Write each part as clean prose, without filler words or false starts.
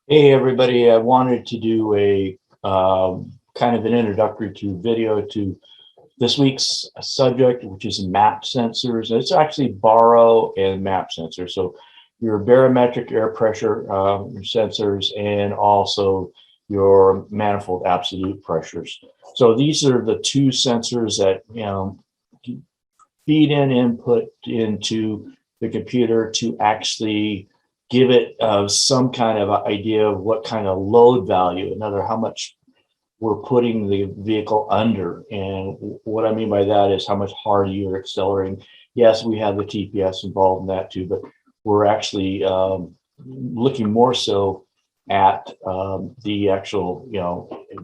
Hey everybody, I wanted to do a kind of an introductory to video to this week's subject, which is map sensors. It's actually Baro and Map sensors. So your barometric air pressure sensors and also your manifold absolute pressures. So these are the two sensors that feed in input into the computer to actually give it some kind of idea of what kind of load value, another how much we're putting the vehicle under. And what I mean by that is how much harder you're accelerating. Yes, we have the TPS involved in that too, but we're actually looking more so at the actual,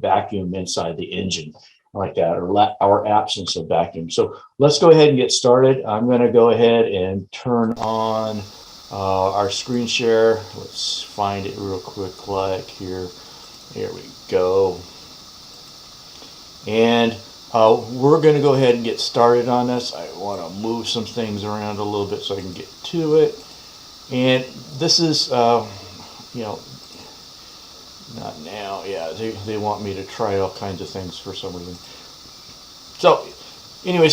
vacuum inside the engine like that, or absence of vacuum. So let's go ahead and get started. I'm going to go ahead and turn on our screen share. Let's find it real quick, like here. Here we go. And we're going to go ahead and get started on this. I want to move some things around a little bit so I can get to it. And this is, you know, not now. Yeah, they want me to try all kinds of things for some reason. So anyway,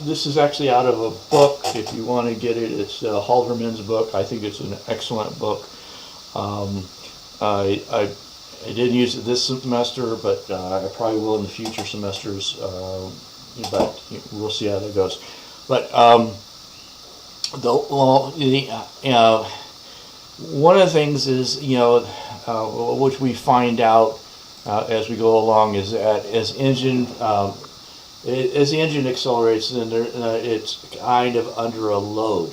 this is actually out of a book. If you want to get it, it's Halderman's book. I think it's an excellent book. Um, I didn't use it this semester, but I probably will in the future semesters. But we'll see how that goes. But one of the things is which we find out as we go along is that as the engine accelerates, then it's kind of under a load,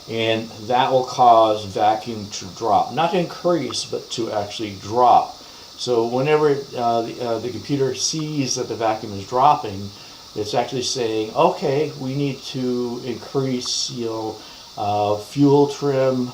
and that will cause vacuum to drop, not to increase, but to actually drop. So whenever the computer sees that the vacuum is dropping, it's actually saying, okay, we need to increase, fuel trim.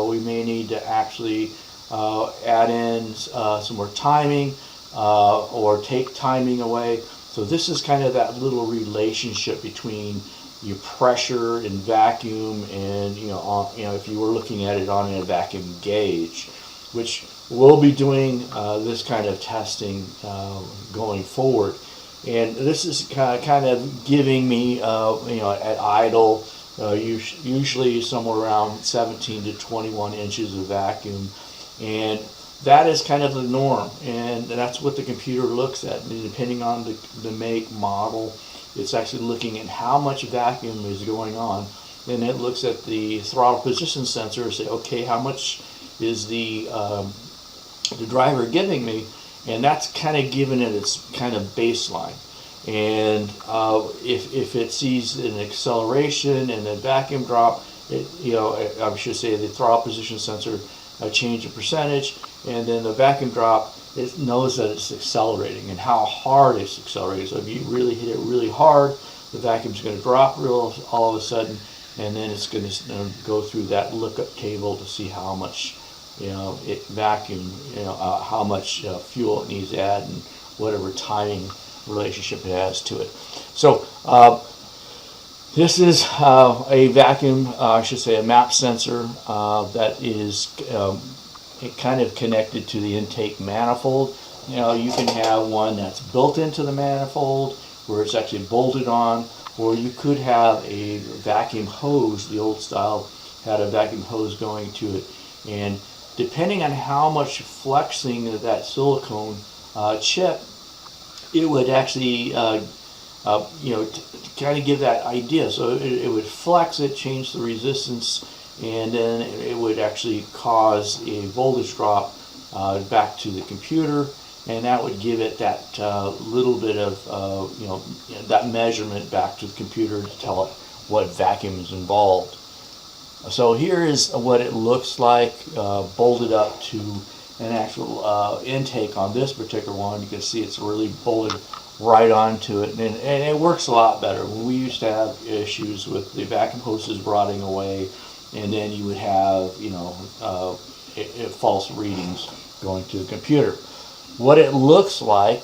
We may need to actually add in some more timing or take timing away. So this is kind of that little relationship between your pressure and vacuum, and if you were looking at it on a vacuum gauge, which we'll be doing this kind of testing going forward. And this is kind of giving me, at idle, usually somewhere around 17 to 21 inches of vacuum. And that is kind of the norm. And that's what the computer looks at. And depending on the make, model, it's actually looking at how much vacuum is going on. And it looks at the throttle position sensor and say, okay, how much is the driver giving me? And that's kind of giving it its kind of baseline. And if it sees an acceleration and a vacuum drop, I should say the throttle position sensor change in percentage, and then the vacuum drop, it knows that it's accelerating and how hard it's accelerating. So if you really hit it really hard, the vacuum's going to drop all of a sudden, and then it's going to go through that lookup table to see how much it vacuum, how much fuel it needs to add and whatever timing relationship it has to it. So this is a vacuum, I should say a map sensor that is kind of connected to the intake manifold. You can have one that's built into the manifold where it's actually bolted on, or you could have a vacuum hose. The old style had a vacuum hose going to it, and depending on how much flexing of that silicone chip, it would actually kind of give that idea. So it would flex it, change the resistance, and then it would actually cause a voltage drop back to the computer, and that would give it that little bit of that measurement back to the computer to tell it what vacuum is involved. So here is what it looks like bolted up to an actual intake on this particular one. You can see it's really bolted right onto it, and it works a lot better. We used to have issues with the vacuum hoses rotting away, and then you would have false readings going to the computer. What it looks like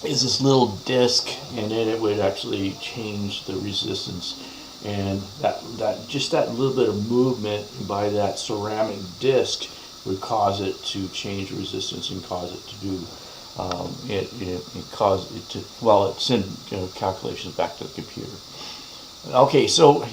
is this little disc, and then it would actually change the resistance. and that little bit of movement by that ceramic disc would cause it to change resistance and cause it to do it cause it to, well, it send calculations back to the computer. Okay, so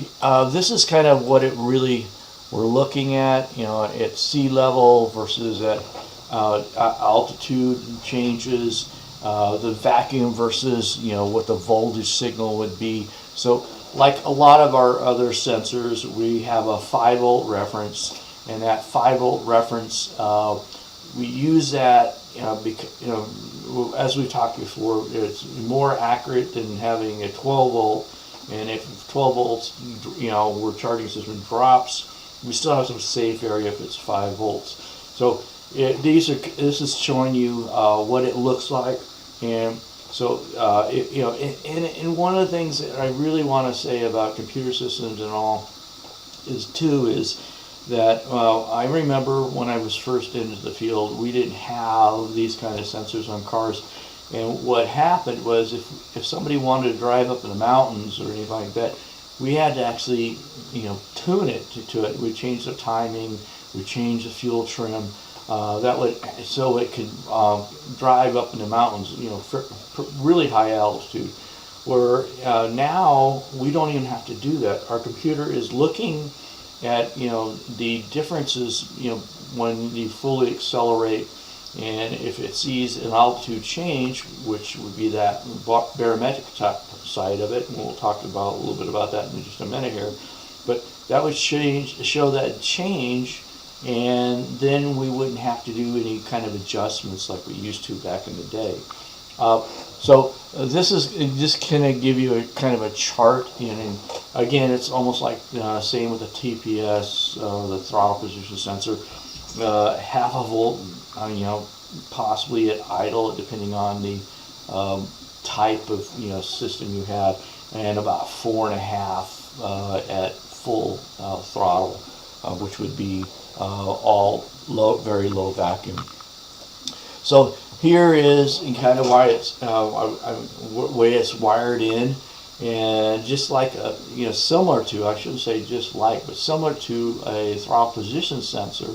this is kind of what it really we're looking at, at sea level versus at altitude changes, the vacuum versus what the voltage signal would be. So like a lot of our other sensors, we have a 5-volt reference, and that 5-volt reference, we use that because, as we talked before, it's more accurate than having a 12-volt. And if 12 volts, we're charging system drops, we still have some safe area if it's 5 volts. So this is showing you what it looks like, and so and one of the things that I really want to say about computer systems and all is that I remember when I was first into the field, we didn't have these kind of sensors on cars. And what happened was if somebody wanted to drive up in the mountains or anything like that, we had to actually tune it to it. We changed the timing, we changed the fuel trim, so it could drive up in the mountains, for really high altitude. Where now we don't even have to do that. Our computer is looking at the differences when you fully accelerate. And if it sees an altitude change, which would be that barometric side of it, and we'll talk about a little bit about that in just a minute here, but that would show that change, and then we wouldn't have to do any kind of adjustments like we used to back in the day. So this is just kind of give you a kind of a chart, and again, it's almost like same with the TPS, the throttle position sensor. Half a volt, possibly at idle, depending on the type of system you have, and about 4.5 at full throttle, which would be all low, very low vacuum. So here is kind of why it's way it's wired in, and just like similar to, I shouldn't say just like, but similar to a throttle position sensor.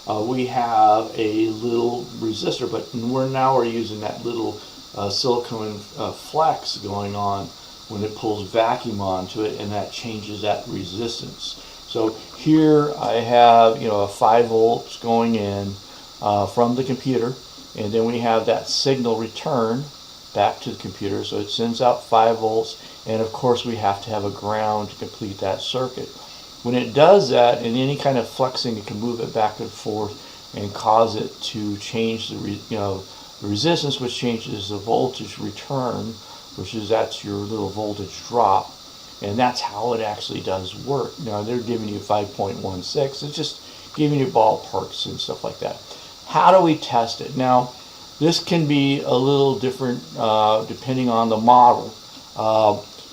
We have a little resistor, but we're using that little silicone flex going on when it pulls vacuum onto it, and that changes that resistance. So here I have a 5 volts going in from the computer, and then we have that signal return back to the computer, so it sends out 5 volts, and of course we have to have a ground to complete that circuit. When it does that, in any kind of flexing, it can move it back and forth and cause it to change the resistance, which changes the voltage return, that's your little voltage drop, and that's how it actually does work. Now they're giving you 5.16. It's just giving you ballparks and stuff like that. How do we test it? Now this can be a little different depending on the model.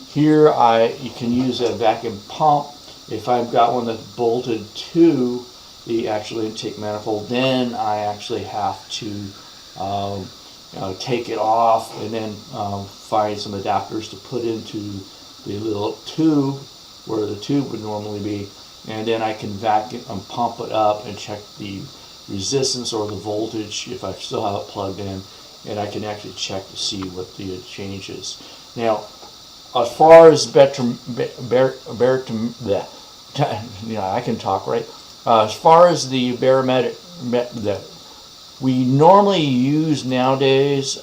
Here you can use a vacuum pump. If I've got one that's bolted to the actual intake manifold, then I actually have to take it off and then find some adapters to put into the little tube where the tube would normally be, and then I can vacuum and pump it up and check the resistance or the voltage if I still have it plugged in, and I can actually check to see what the change is. Now, as far as I can talk, right? As far as the barometric that we normally use nowadays,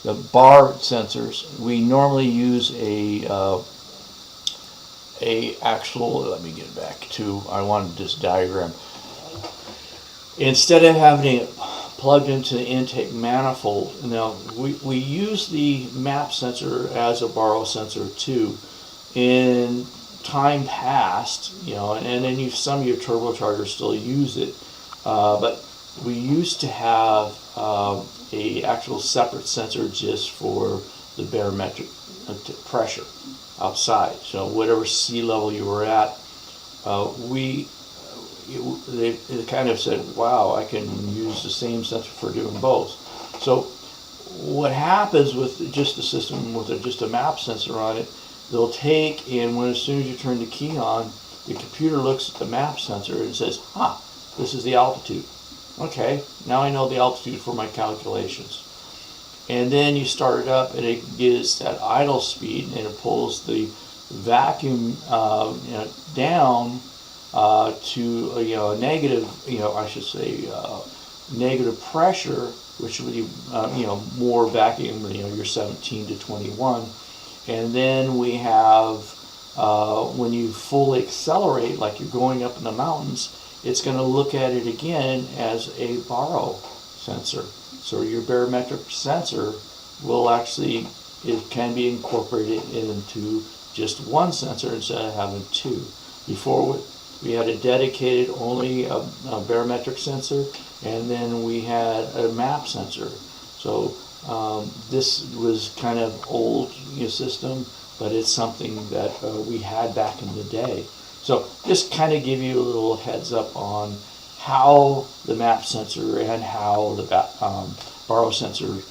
the bar sensors, we normally use a actual. Let me get back to. I wanted this diagram. Instead of having it plugged into the intake manifold, now we use the map sensor as a Baro sensor too. In time past, and then some of your turbochargers still use it, but we used to have a actual separate sensor just for the barometric pressure outside. So whatever sea level you were at, they kind of said, wow, I can use the same sensor for doing both. So what happens with just the system with just a map sensor on it, they'll take, and when as soon as you turn the key on, the computer looks at the map sensor and says, this is the altitude. Okay, now I know the altitude for my calculations. And then you start it up and it gives that idle speed, and it pulls the vacuum down to a negative, I should say negative pressure, which would be more vacuum, your 17 to 21. And then we have when you fully accelerate, like you're going up in the mountains, it's going to look at it again as a baro sensor. So your barometric sensor will actually, it can be incorporated into just one sensor instead of having two. Before we had a dedicated only a barometric sensor, and then we had a map sensor. So this was kind of old system, but it's something that we had back in the day. So just kind of give you a little heads up on how the map sensor and how the baro sensor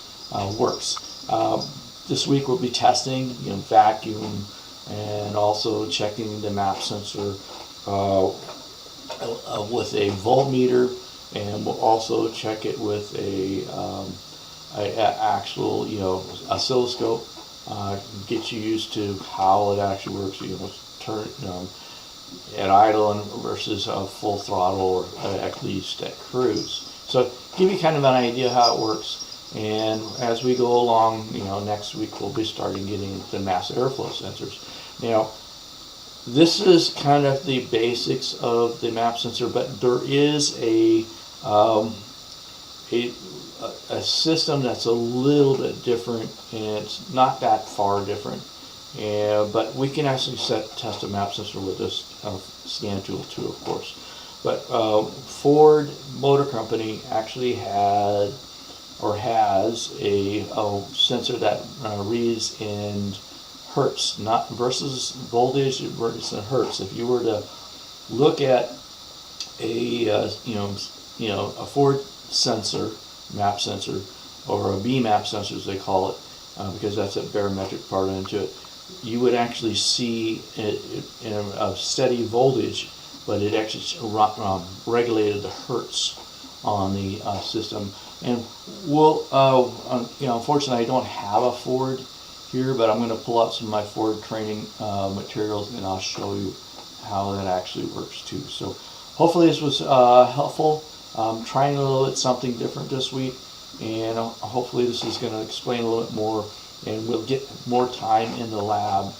works. This week we'll be testing vacuum and also checking the map sensor with a voltmeter, and we'll also check it with a actual oscilloscope. Get you used to how it actually works. Turn at idle and versus full throttle, or at least at cruise. So give you kind of an idea how it works. And as we go along, next week we'll be starting getting the mass airflow sensors. Now, this is kind of the basics of the map sensor, but there is a system that's a little bit different, and it's not that far different. But we can actually test a map sensor with this scan tool too, of course. But Ford Motor Company actually had or has a sensor that reads in hertz, not versus voltage, versus in hertz. If you were to look at a a Ford sensor, map sensor, or a B map sensor as they call it, because that's a barometric part into it, you would actually see it in a steady voltage, but it actually regulated the hertz on the system. And we'll, unfortunately I don't have a Ford here, but I'm going to pull out some of my Ford training materials, and I'll show you how that actually works too. So hopefully this was helpful. I'm trying a little bit something different this week, and hopefully this is going to explain a little bit more, and we'll get more time in the lab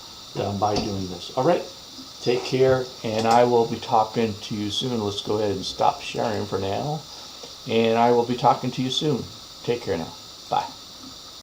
by doing this. All right, take care, and I will be talking to you soon. Let's go ahead and stop sharing for now, and I will be talking to you soon. Take care now.